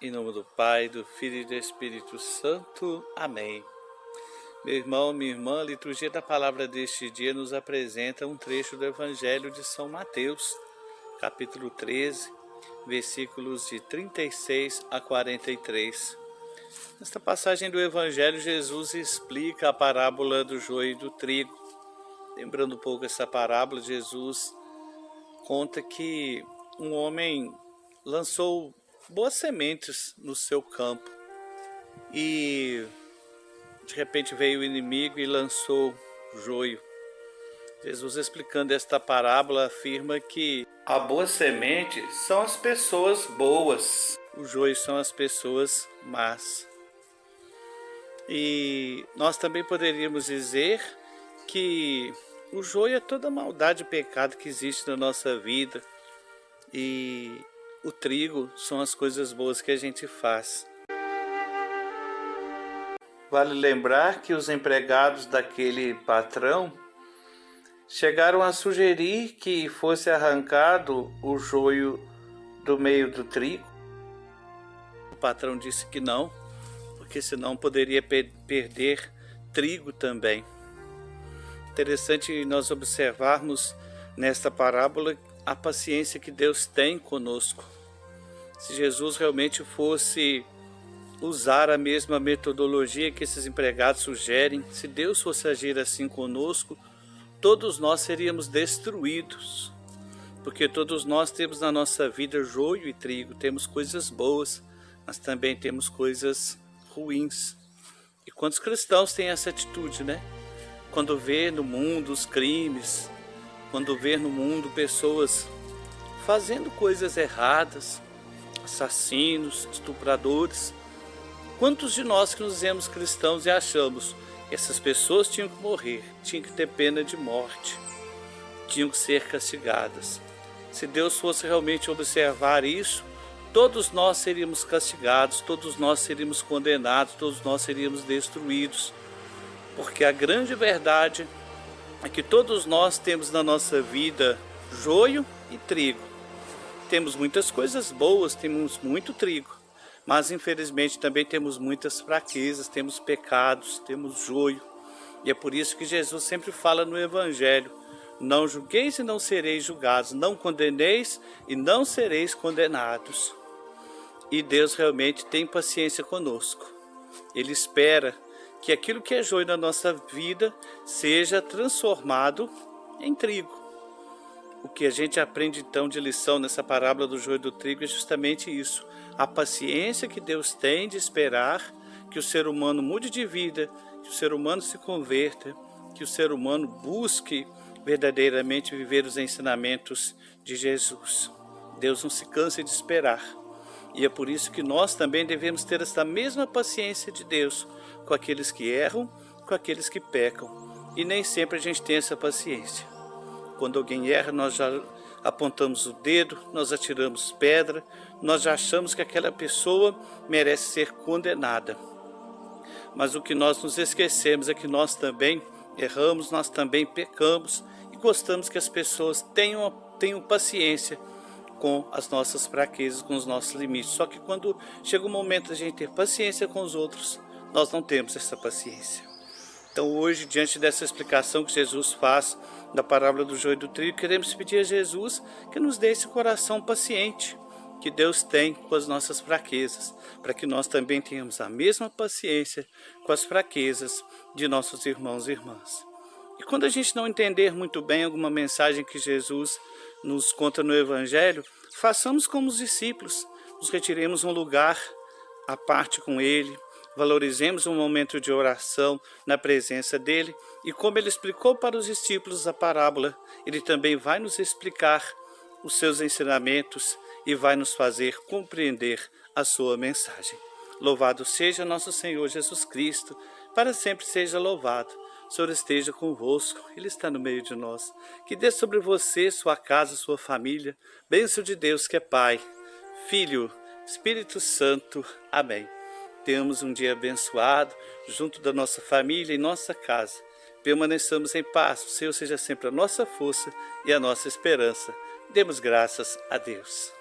Em nome do Pai, do Filho e do Espírito Santo. Amém. Meu irmão, minha irmã, a liturgia da palavra deste dia nos apresenta um trecho do Evangelho de São Mateus, capítulo 13, versículos de 36 a 43. Nesta passagem do Evangelho, Jesus explica a parábola do joio e do trigo. Lembrando um pouco essa parábola, Jesus conta que um homem lançou boas sementes no seu campo e de repente veio o inimigo e lançou joio. Jesus, explicando esta parábola, afirma que a boa semente são as pessoas boas, o joio são as pessoas más. E nós também poderíamos dizer que o joio é toda a maldade e pecado que existe na nossa vida, e o trigo são as coisas boas que a gente faz. Vale lembrar que os empregados daquele patrão chegaram a sugerir que fosse arrancado o joio do meio do trigo. O patrão disse que não, porque senão poderia perder trigo também. Interessante nós observarmos nesta parábola a paciência que Deus tem conosco. Se Jesus realmente fosse usar a mesma metodologia que esses empregados sugerem, se Deus fosse agir assim conosco, todos nós seríamos destruídos. Porque todos nós temos na nossa vida joio e trigo, temos coisas boas, mas também temos coisas ruins. E quantos cristãos têm essa atitude, né? Quando vê no mundo os crimes, quando vê no mundo pessoas fazendo coisas erradas, assassinos, estupradores, quantos de nós que nos dizemos cristãos e achamos que essas pessoas tinham que morrer, tinham que ter pena de morte, tinham que ser castigadas? Se Deus fosse realmente observar isso, todos nós seríamos castigados, todos nós seríamos condenados, todos nós seríamos destruídos. Porque a grande verdade é que todos nós temos na nossa vida joio e trigo. Temos muitas coisas boas, temos muito trigo, mas infelizmente também temos muitas fraquezas, temos pecados, temos joio. E é por isso que Jesus sempre fala no Evangelho: não julgueis e não sereis julgados, não condeneis e não sereis condenados. E Deus realmente tem paciência conosco. Ele espera que aquilo que é joio na nossa vida seja transformado em trigo. O que a gente aprende então de lição nessa parábola do joio e do trigo é justamente isso: a paciência que Deus tem de esperar que o ser humano mude de vida, que o ser humano se converta, que o ser humano busque verdadeiramente viver os ensinamentos de Jesus. Deus não se cansa de esperar. E é por isso que nós também devemos ter essa mesma paciência de Deus com aqueles que erram, com aqueles que pecam. E nem sempre a gente tem essa paciência. Quando alguém erra, nós já apontamos o dedo, nós atiramos pedra, nós já achamos que aquela pessoa merece ser condenada. Mas o que nós nos esquecemos é que nós também erramos, nós também pecamos e gostamos que as pessoas tenham paciência com as nossas fraquezas, com os nossos limites. Só que quando chega o momento de a gente ter paciência com os outros, nós não temos essa paciência. Então hoje, diante dessa explicação que Jesus faz da parábola do joio e do trigo, queremos pedir a Jesus que nos dê esse coração paciente que Deus tem com as nossas fraquezas, para que nós também tenhamos a mesma paciência com as fraquezas de nossos irmãos e irmãs. E quando a gente não entender muito bem alguma mensagem que Jesus nos conta no Evangelho, façamos como os discípulos, nos retiremos um lugar à parte com Ele, valorizemos um momento de oração na presença dEle, e como Ele explicou para os discípulos a parábola, Ele também vai nos explicar os seus ensinamentos e vai nos fazer compreender a sua mensagem. Louvado seja nosso Senhor Jesus Cristo, para sempre seja louvado. O Senhor esteja convosco, Ele está no meio de nós. Que dê sobre você, sua casa, sua família, bênção de Deus que é Pai, Filho, Espírito Santo. Amém. Tenhamos um dia abençoado, junto da nossa família e nossa casa. Permaneçamos em paz, o Senhor seja sempre a nossa força e a nossa esperança. Demos graças a Deus.